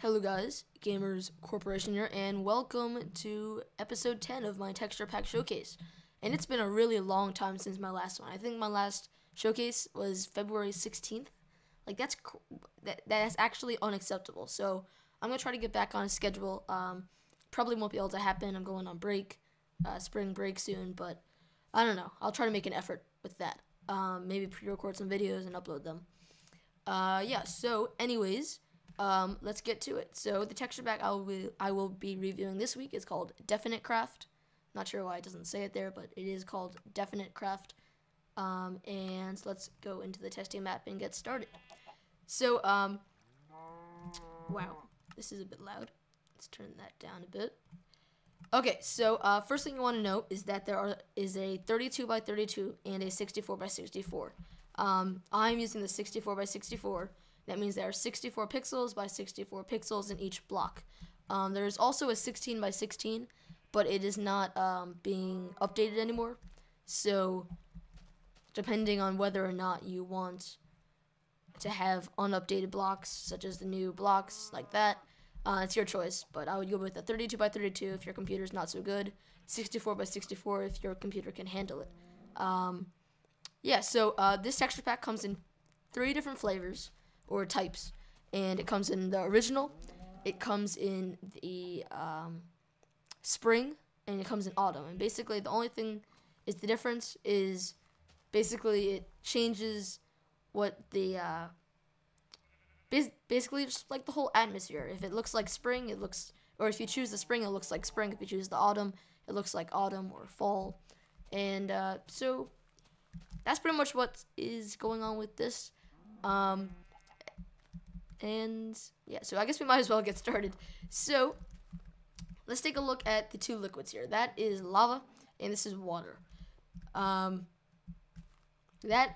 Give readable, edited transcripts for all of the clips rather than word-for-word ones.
Hello guys, Gamers Corporation here, and welcome to episode 10 of my texture pack showcase. And it's been a really long time since my last one. I think my last showcase was February 16th. Like that's actually unacceptable. So I'm gonna try to get back on a schedule. Probably won't be able to happen. I'm going on break, spring break soon, but I don't know. I'll try to make an effort with that. Maybe pre-record some videos and upload them. Yeah. So anyways. Let's get to it. So the texture pack I will be reviewing this week is called DefiniteCraft. Not sure why it doesn't say it there, but it is called DefiniteCraft. And let's go into the testing map and get started. So, wow, this is a bit loud. Let's turn that down a bit. Okay, so first thing you want to know is that there is a 32 by 32 and a 64 by 64. I'm using the 64 by 64. That means there are 64 pixels by 64 pixels in each block. There is also a 16 by 16, but it is not being updated anymore. So, depending on whether or not you want to have unupdated blocks, such as the new blocks like that, it's your choice. But I would go with a 32 by 32 if your computer is not so good, 64 by 64 if your computer can handle it. Yeah, so this texture pack comes in 3 different flavors or types, and it comes in the original, it comes in the spring, and it comes in autumn. And basically the only thing is the difference is basically it changes what the basically just like the whole atmosphere. If it looks like spring, it looks, or if you choose the spring, it looks like spring. If you choose the autumn, it looks like autumn or fall. And so that's pretty much what is going on with this. And yeah, so I guess we might as well get started. So let's take a look at the 2 liquids here. That is lava, and this is water. That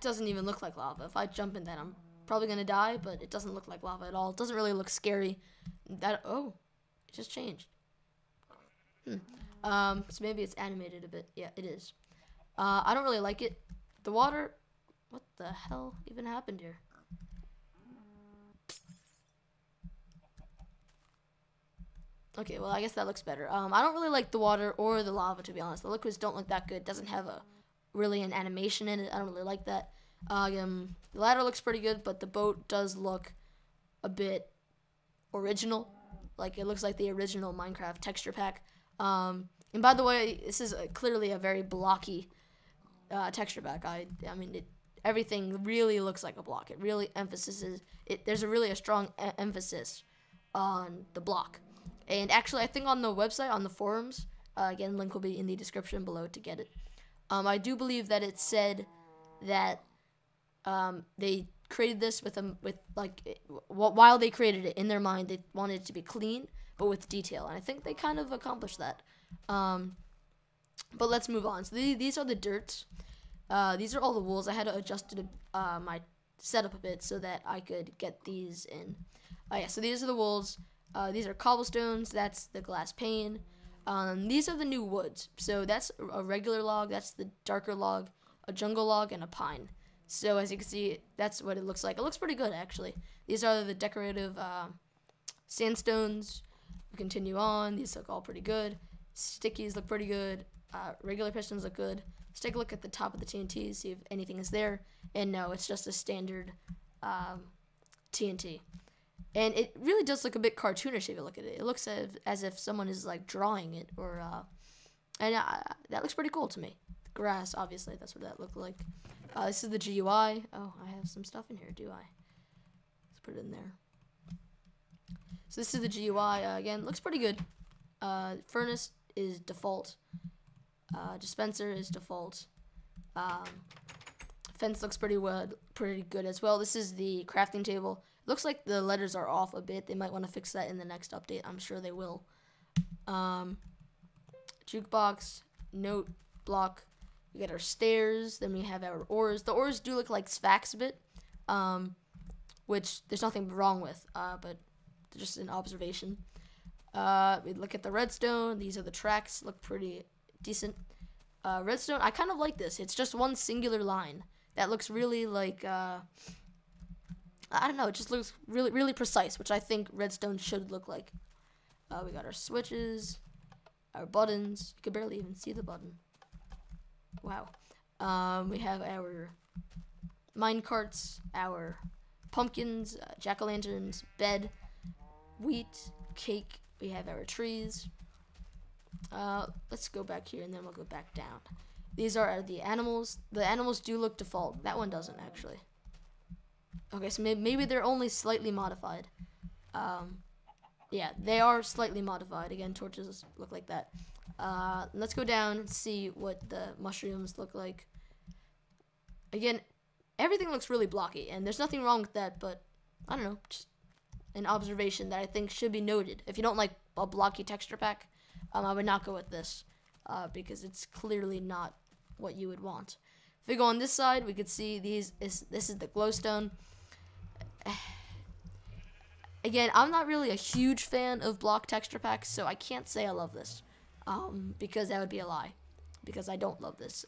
doesn't even look like lava. If I jump in that, I'm probably gonna die, but it doesn't look like lava at all. It doesn't really look scary. Oh, it just changed. So maybe it's animated a bit. Yeah, it is. I don't really like it. The water, what the hell even happened here? Okay, well, I guess that looks better. I don't really like the water or the lava, to be honest. The liquids don't look that good. It doesn't have really an animation in it. I don't really like that. The ladder looks pretty good, but the boat does look a bit original. Like, it looks like the original Minecraft texture pack. And by the way, this is clearly a very blocky texture pack. I mean, everything really looks like a block. It really emphasizes it. There's a strong emphasis on the block. And actually, I think on the website, on the forums, again, link will be in the description below to get it. I do believe that it said that they created this while they created it, in their mind, they wanted it to be clean, but with detail. And I think they kind of accomplished that. But let's move on. So these are the dirts. These are all the wools. I had to adjust my setup a bit so that I could get these in. Yeah, so these are the wools. These are cobblestones. That's the glass pane. These are the new woods. So that's a regular log. That's the darker log, a jungle log, and a pine. So as you can see, that's what it looks like. It looks pretty good, actually. These are the decorative sandstones. We continue on. These look all pretty good. Stickies look pretty good. Regular pistons look good. Let's take a look at the top of the TNT, see if anything is there. And no, it's just a standard TNT. And it really does look a bit cartoonish if you look at it. It looks as if someone is like drawing it, or that looks pretty cool to me. Grass, obviously, that's what that looked like. This is the GUI. Oh, I have some stuff in here, do I? Let's put it in there. So this is the GUI. Again, looks pretty good. Furnace is default. Dispenser is default. Fence looks pretty good as well. This is the crafting table. Looks like the letters are off a bit. They might want to fix that in the next update. I'm sure they will. Jukebox, note block. We get our stairs. Then we have our ores. The ores do look like Spahx a bit, which there's nothing wrong with, but just an observation. We look at the redstone. These are the tracks. Look pretty decent. Redstone, I kind of like this. It's just one singular line. That looks really like I don't know, it just looks really, really precise, which I think redstone should look like. We got our switches, our buttons. You can barely even see the button. Wow. We have our mine carts, our pumpkins, jack-o'-lanterns, bed, wheat, cake. We have our trees. Let's go back here and then we'll go back down. These are the animals. The animals do look default. That one doesn't actually. Okay, so maybe they're only slightly modified. Yeah, they are slightly modified. Again, torches look like that. Let's go down and see what the mushrooms look like. Again, everything looks really blocky, and there's nothing wrong with that, but I don't know, just an observation that I think should be noted. If you don't like a blocky texture pack, I would not go with this, because it's clearly not what you would want. If we go on this side, we could see this is the glowstone. Again, I'm not really a huge fan of block texture packs, so I can't say I love this, because that would be a lie, because I don't love this.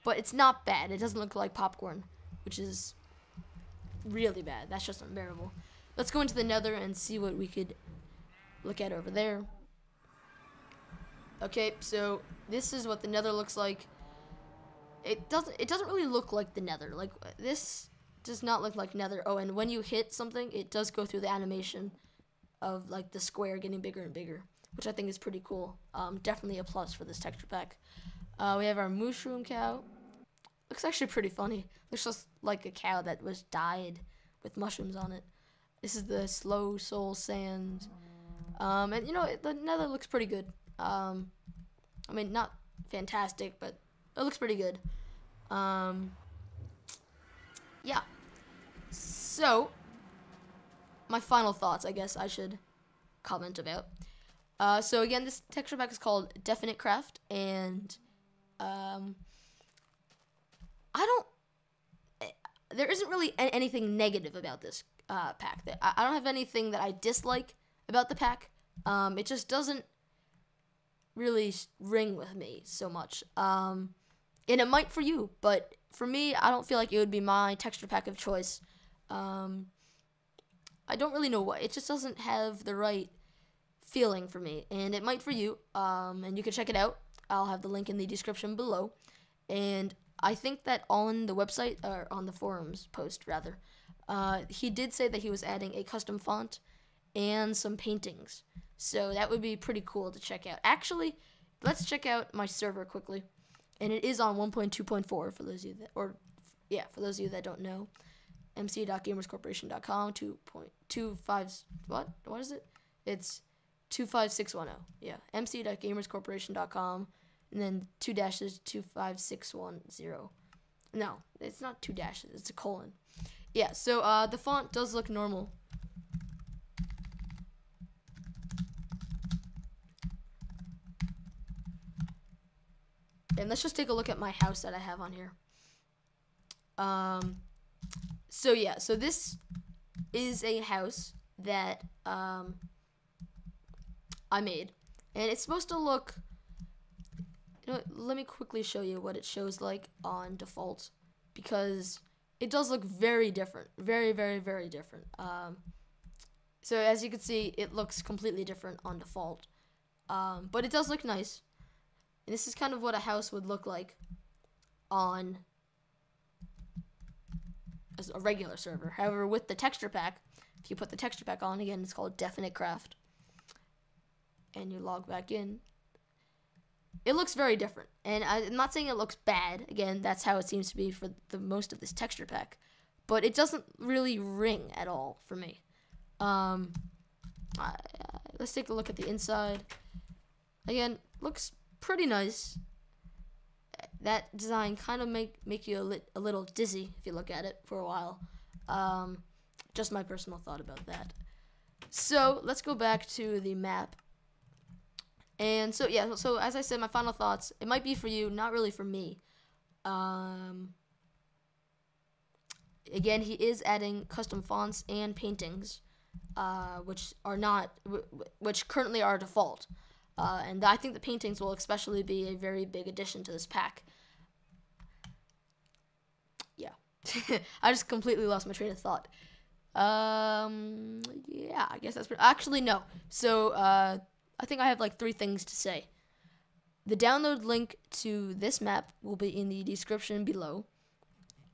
But it's not bad. It doesn't look like popcorn, which is really bad. That's just unbearable. Let's go into the nether and see what we could look at over there. Okay, so this is what the nether looks like. It doesn't really look like the nether. Like, this does not look like nether. Oh, and when you hit something, it does go through the animation of like the square getting bigger and bigger, which I think is pretty cool. Definitely a plus for this texture pack. We have our mushroom cow. Looks actually pretty funny. Looks just like a cow that was dyed with mushrooms on it. This is the slow soul sand. And you know, the nether looks pretty good. I mean, not fantastic, but it looks pretty good. Yeah. So, my final thoughts, I guess I should comment about. So again, this texture pack is called DefiniteCraft, and there isn't really anything negative about this pack. I don't have anything that I dislike about the pack. It just doesn't really ring with me so much. And it might for you, but for me, I don't feel like it would be my texture pack of choice. I don't really know why. It just doesn't have the right feeling for me, and it might for you. And you can check it out. I'll have the link in the description below. And I think that on the website, or on the forums post rather, he did say that he was adding a custom font and some paintings. So that would be pretty cool to check out. Actually, let's check out my server quickly. And it is on 1.2.4 for those of you that, for those of you that don't know. mc.gamerscorporation.com 2.25, what is it? It's 25610. Yeah, mc.gamerscorporation.com and then 2 dashes 25610. No, it's not 2 dashes, it's a colon. Yeah, so the font does look normal. And let's just take a look at my house that I have on here. So yeah, so this is a house that I made, and it's supposed to look, you know, let me quickly show you what it shows like on default, because it does look very different, very, very, very different. So as you can see, it looks completely different on default, but it does look nice. And this is kind of what a house would look like on as a regular server. However, with the texture pack, if you put the texture pack on, again, it's called DefiniteCraft, and you log back in, it looks very different. And I'm not saying it looks bad. Again, that's how it seems to be for the most of this texture pack. But it doesn't really ring at all for me. Let's take a look at the inside. Again, looks pretty nice. That design kind of make you a little dizzy if you look at it for a while. Just my personal thought about that. So let's go back to the map. And so yeah, so as I said, my final thoughts. It might be for you, not really for me. Again, he is adding custom fonts and paintings, which currently are default. And I think the paintings will especially be a very big addition to this pack. Yeah. I just completely lost my train of thought. Yeah, I guess that's actually no. So I think I have like 3 things to say. The download link to this map will be in the description below.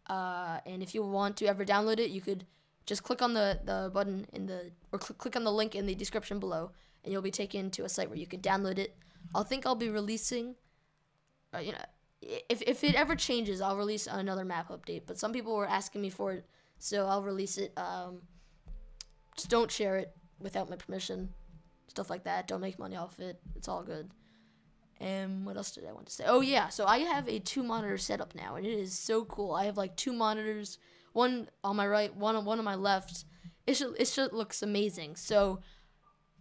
And if you want to ever download it, you could just click on the button or click on the link in the description below, and you'll be taken to a site where you can download it. I think I'll be releasing, if it ever changes, I'll release another map update. But some people were asking me for it, so I'll release it. Just don't share it without my permission, stuff like that. Don't make money off it. It's all good. And what else did I want to say? Oh yeah, so I have a 2-monitor setup now, and it is so cool. I have like 2 monitors, one on my right, one on my left. It should looks amazing. So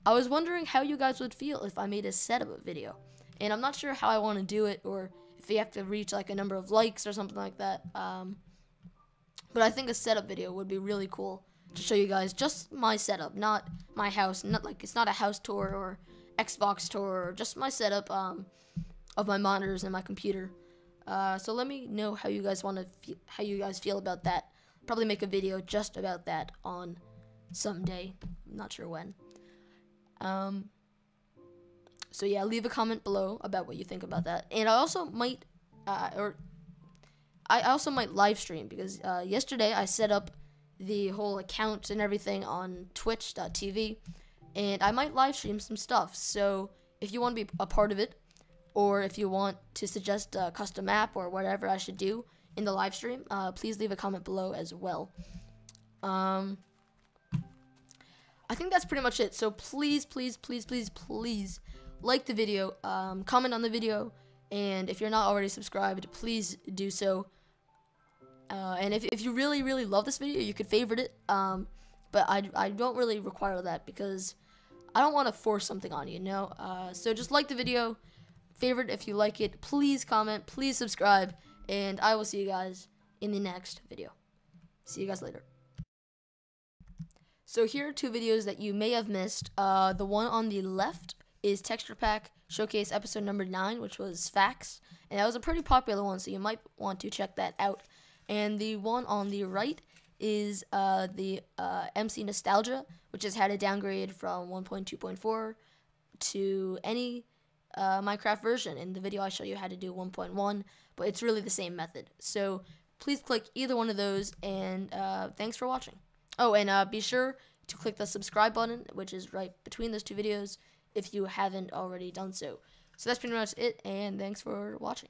I was wondering how you guys would feel if I made a setup video, and I'm not sure how I want to do it, or if you have to reach like a number of likes or something like that. But I think a setup video would be really cool to show you guys just my setup, not my house. Not like it's not a house tour or Xbox tour, or just my setup of my monitors and my computer. So let me know how you guys feel about that. Probably make a video just about that on someday. I'm not sure when. So yeah, leave a comment below about what you think about that. And I also might live stream, because yesterday I set up the whole account and everything on twitch.tv, and I might live stream some stuff. So if you want to be a part of it, or if you want to suggest a custom map or whatever I should do in the live stream, please leave a comment below as well. I think that's pretty much it. So please like the video, comment on the video, and if you're not already subscribed, please do so. And if you really love this video, you could favorite it. But I don't really require that, because I don't want to force something on you, you know? So just like the video, favorite if you like it, please comment, please subscribe, and I will see you guys in the next video. See you guys later. So here are 2 videos that you may have missed. The one on the left is Texture Pack Showcase episode number 9, which was Spahx, and that was a pretty popular one, so you might want to check that out. And the one on the right is the MC Nostalgia, which has had a downgrade from 1.2.4 to any Minecraft version. In the video I show you how to do 1.1, but it's really the same method. So please click either one of those, and thanks for watching. Oh, and be sure to click the subscribe button, which is right between those 2 videos, if you haven't already done so. So that's pretty much it, and thanks for watching.